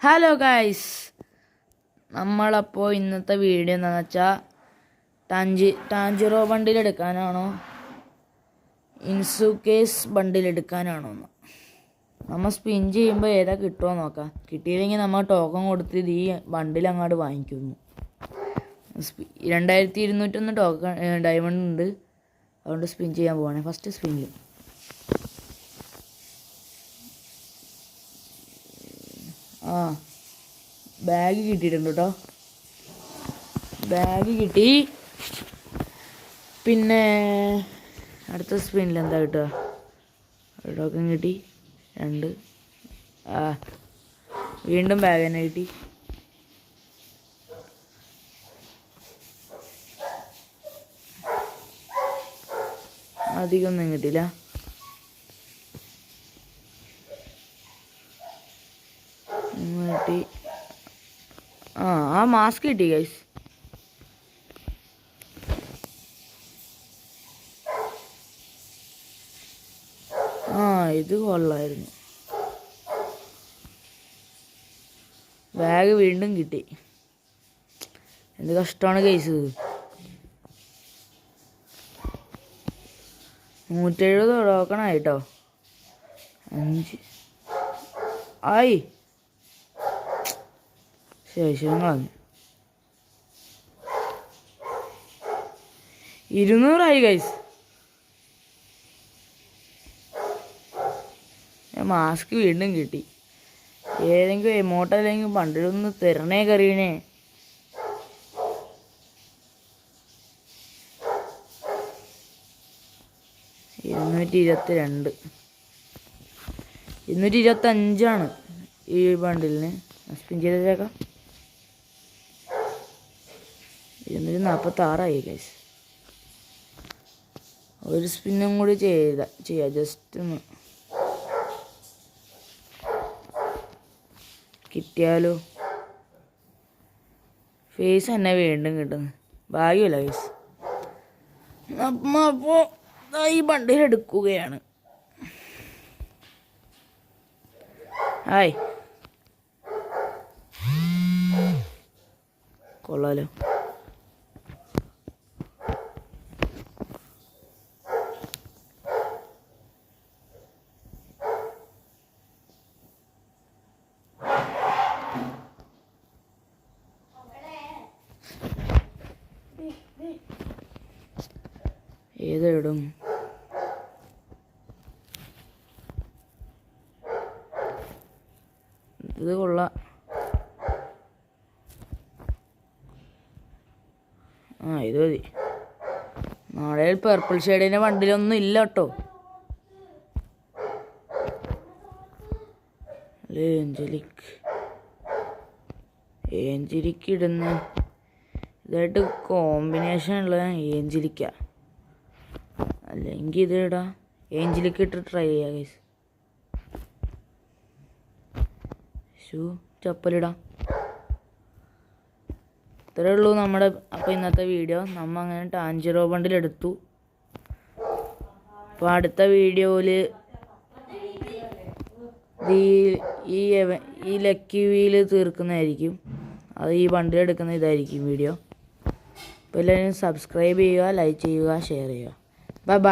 Hello guys, നമ്മളപ്പോൾ ഇന്നത്തെ video എന്താണെന്ന് വെച്ചാൽ ടാഞ്ചിറോ ബണ്ടിൽ എടുക്കാനാണോ ഇൻസുക്കേസ് ബണ്ടിൽ എടുക്കാനാണോ എന്ന് നമ്മൾ സ്പിൻ ചെയ്യുമ്പോൾ ഏതാ കിട്ടുമോ നോക്കാം. കിട്ടിയില്ലെങ്കിൽ നമ്മൾ ടോക്കൺ കൊടുത്ത് ഈ ബണ്ടിൽ അങ്ങോട്ട് വാങ്ങിക്കുന്നു. 2201 ടോക്കൺ ഡയമണ്ട് ഉണ്ട്, അതുകൊണ്ട് സ്പിൻ ചെയ്യാൻ പോവാണ്. ഫസ്റ്റ് സ്പിന്നിൽ ബാഗ് കിട്ടിയിട്ടുണ്ട് കേട്ടോ. ബാഗ് കിട്ടി. പിന്നെ അടുത്ത സ്പിന്നിൽ എന്താ കിട്ടുക? ടോക്കൺ കിട്ടി 2. വീണ്ടും ബാഗ് തന്നെ കിട്ടി. അധികമൊന്നും കിട്ടിയില്ല. കിട്ടി. ആ മാസ്ക് കിട്ടി ഗൈസ്. ഇത് കൊള്ളായിരുന്നു. ബാഗ് വീണ്ടും കിട്ടി. എന്ത് കഷ്ടമാണ് ഗൈസ്. 170 ടോക്കണായിട്ടോ. 5 ആയി. ശേഷങ്ങളാണ് 200 ഗൈസ്. മാസ്ക് വീണ്ടും കിട്ടി. ഏതെങ്കിലും എമോട്ട് അല്ലെങ്കിൽ പണ്ടിലൊന്ന് തരണേ കറിയണേ. $222. 225 ഈ ബണ്ടിലിന്. സ്പിൻ ചെയ്തേക്കാം. 246 ഗൈസ്. ഒരു സ്പിന്നും കൂടി ചെയ്യാം ജസ്റ്റ് ഒന്ന്. കിട്ടിയാലോ. ഫേസ് തന്നെ വീണ്ടും കിട്ടുന്നു. ഭാഗ്യമല്ല ഗൈസ്. അപ്പോൾ ഈ ബണ്ടിൽ എടുക്കുകയാണ്. ഹായ്, കൊള്ളാലോ. ഏതിടും? ഇത് കൊള്ളാം. ഇത് മതി. നാളെ പർപ്പിൾ ഷെയ്ഡിൻ്റെ വണ്ടിയിലൊന്നും ഇല്ല കേട്ടോ. ഏഞ്ചലിക്ക് ഇടുന്ന ഇതായിട്ട് കോമ്പിനേഷൻ ഉള്ള ഏഞ്ചലിക്ക, അല്ലെങ്കിൽ ഇത് ഇടാം. ഏഞ്ചലിക്ക് ഇട്ട് ട്രൈ ചെയ്യാം ഗൈസ്. ചപ്പലിടാം. ഇത്രയേ ഉള്ളൂ നമ്മുടെ അപ്പോൾ ഇന്നത്തെ വീഡിയോ. നമ്മൾ അങ്ങനെ ടാഞ്ചിറോ ബണ്ടിൽ എടുത്തു. അപ്പോൾ അടുത്ത വീഡിയോയിൽ ഈ ലക്കി വീല് തീർക്കുന്നതായിരിക്കും. അത് ഈ ബണ്ടിൽ എടുക്കുന്ന ഇതായിരിക്കും വീഡിയോ. അപ്പോൾ എല്ലാവരും സബ്സ്ക്രൈബ് ചെയ്യുക, ലൈക്ക് ചെയ്യുക, ഷെയർ ചെയ്യുക. Bye bye.